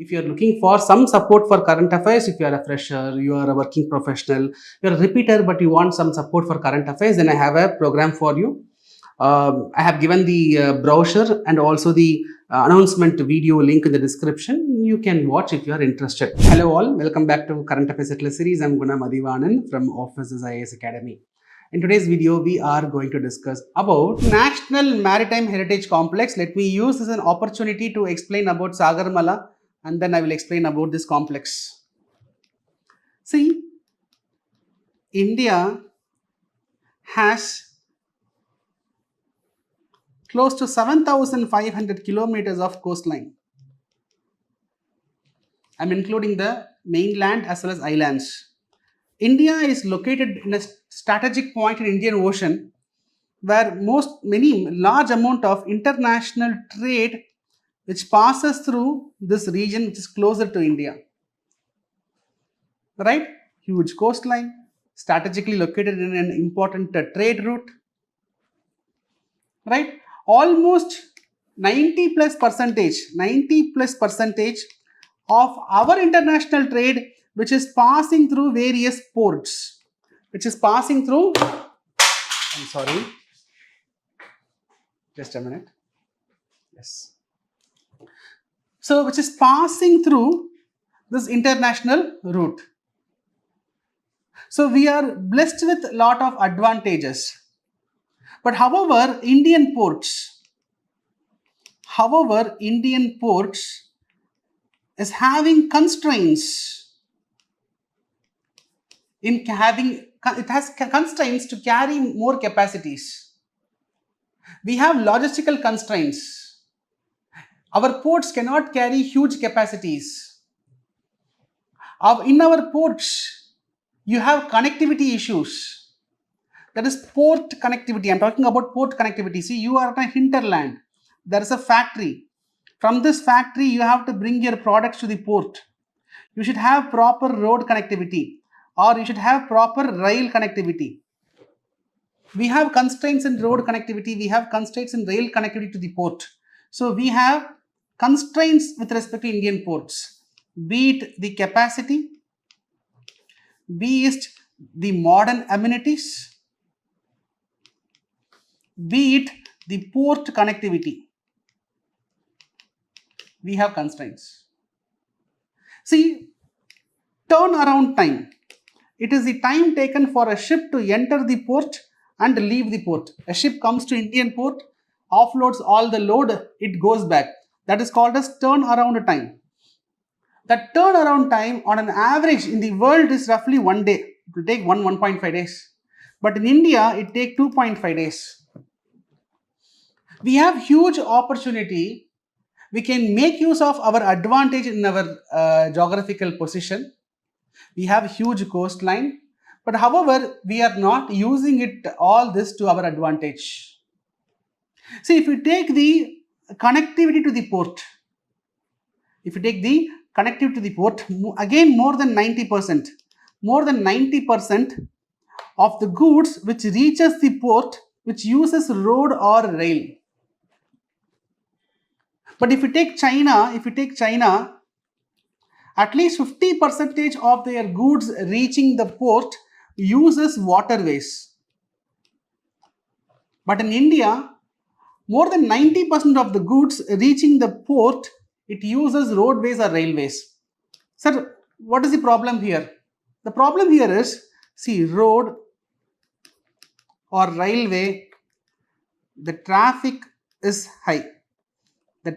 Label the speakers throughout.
Speaker 1: if you are looking for some support for current affairs, if you are a fresher, you are a working professional, you are a repeater, but you want some support for current affairs, then I have a program for you. I have given the brochure and also the announcement video link in the description. You can watch if you are interested. Hello all, welcome back to Current Affairs Hitlist series. I am Guna Mathivanan from Offices IAS Academy. In today's video, we are going to discuss about National Maritime Heritage Complex. Let me use this as an opportunity to explain about Sagarmala, and then I will explain about this complex. See, India has close to 7,500 kilometers of coastline. I am including the mainland as well as islands. India is located in a strategic point in Indian Ocean where many large amount of international trade which passes through this region which is closer to India. Right? Huge coastline, strategically located in an important trade route. Right? Almost 90 plus percentage of our international trade which is passing through various ports, which is passing through, I'm sorry, just a minute, yes. So, which is passing through this international route. So, we are blessed with a lot of advantages. But however, Indian ports is having constraints. It has constraints to carry more capacities. We have logistical constraints. Our ports cannot carry huge capacities. In our ports, you have connectivity issues. That is port connectivity. I am talking about port connectivity. See, you are at a hinterland. There is a factory. From this factory, you have to bring your products to the port. You should have proper road connectivity, or you should have proper rail connectivity. We have constraints in road connectivity. We have constraints in rail connectivity to the port. So, we have constraints with respect to Indian ports, be it the capacity, be it the modern amenities, be it the port connectivity. We have constraints. See, turnaround time. It is the time taken for a ship to enter the port and leave the port. A ship comes to Indian port, offloads all the load, it goes back. That is called as turnaround time. That turnaround time on an average in the world is roughly 1 day. It will take 1.5 days. But in India, it takes 2.5 days. We have huge opportunity. We can make use of our advantage in our geographical position. We have huge coastline, but however, we are not using it all this to our advantage. See, if you take the connectivity to the port, again more than 90% of the goods which reaches the port which uses road or rail. But if you take China, at least 50% of their goods reaching the port uses waterways. But in India, more than 90% of the goods reaching the port, it uses roadways or railways. Sir, what is the problem here? The problem here is, see, road or railway, the traffic is high. There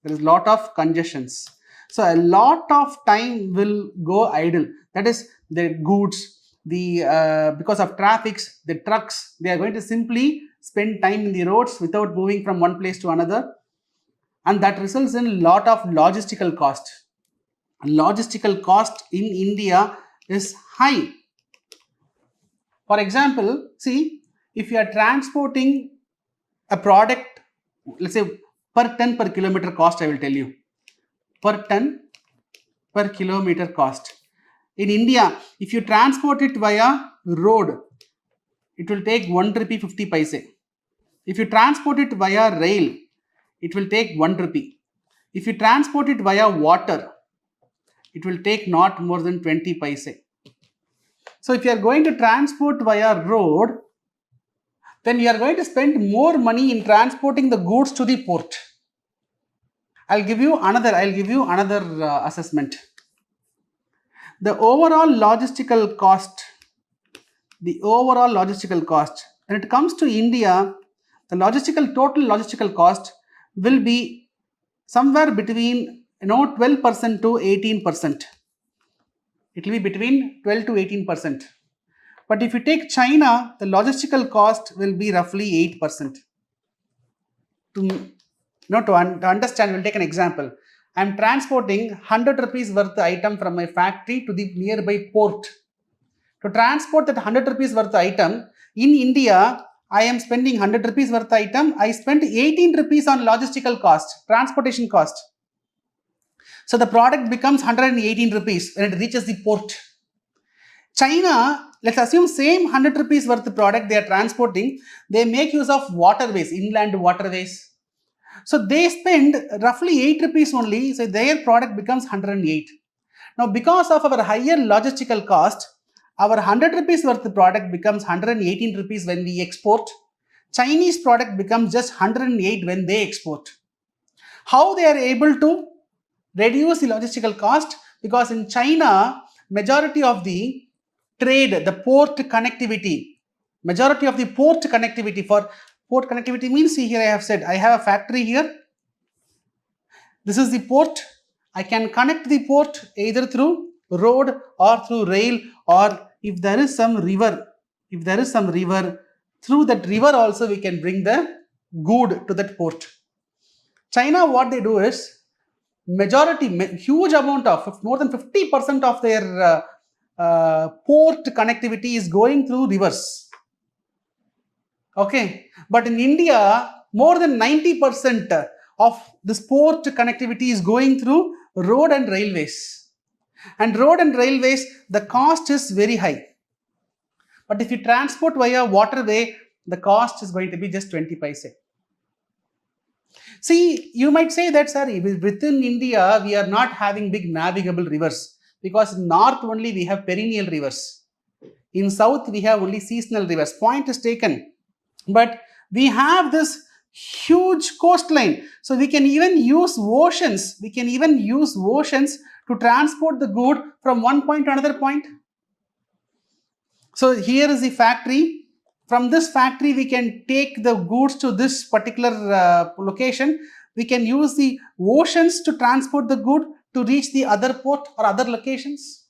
Speaker 1: is a lot of congestions. So a lot of time will go idle. That is, the goods, because of traffics, the trucks, they are going to simply spend time in the roads without moving from one place to another. And that results in a lot of logistical cost. Logistical cost in India is high. For example, see, if you are transporting a product, let's say per ton per kilometer cost, I will tell you. Per ton per kilometer cost. In India, if you transport it via road, it will take 1 rupee 50 paise. If you transport it via rail, it will take 1 rupee. If you transport it via water, it will take not more than 20 paise. So if you are going to transport via road, then you are going to spend more money in transporting the goods to the port. I'll give you another assessment. The overall logistical cost, when it comes to India, the total logistical cost will be somewhere between 12% to 18%. It will be between 12 to 18%. But if you take China, the logistical cost will be roughly 8%. To understand, we'll take an example. I'm transporting 100 rupees worth item from my factory to the nearby port. To transport that 100 rupees worth item, in India, I am spending 100 rupees worth item. I spend 18 rupees on logistical cost, transportation cost. So the product becomes 118 rupees when it reaches the port. China, let's assume same 100 rupees worth of product they are transporting, they make use of waterways, inland waterways. So they spend roughly 8 rupees only, so their product becomes 108. Now because of our higher logistical cost, our 100 rupees worth of product becomes 118 rupees when we export. Chinese product becomes just 108 when they export. How they are able to reduce the logistical cost? Because in China, majority of the trade, the port connectivity for port connectivity means, see here I have said, I have a factory here. This is the port. I can connect the port either through road or through rail, or if there is some river, through that river also we can bring the good to that port. China, what they do is, huge amount of, more than 50% of their port connectivity is going through rivers. Okay, but in India, more than 90% of this port connectivity is going through road and railways. And road and railways, the cost is very high. But if you transport via waterway, the cost is going to be just 20 paise. See, you might say that, sir, within India, we are not having big navigable rivers, because in north only we have perennial rivers. In south, we have only seasonal rivers. Point is taken. But we have this huge coastline. So we can even use oceans. To transport the good from one point to another point. So here is the factory. From this factory, we can take the goods to this particular location. We can use the oceans to transport the good to reach the other port or other locations.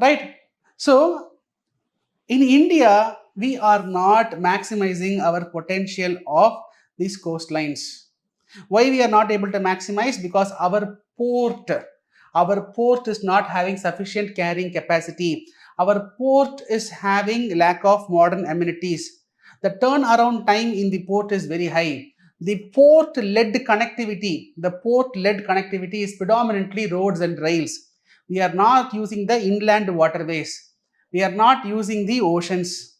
Speaker 1: Right? So, in India, we are not maximizing our potential of these coastlines. Why we are not able to maximize? Because our port is not having sufficient carrying capacity. Our port is having lack of modern amenities. The turnaround time in the port is very high. The port-led connectivity is predominantly roads and rails. We are not using the inland waterways. We are not using the oceans.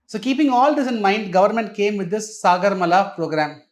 Speaker 1: So keeping all this in mind, government came with this Sagarmala program.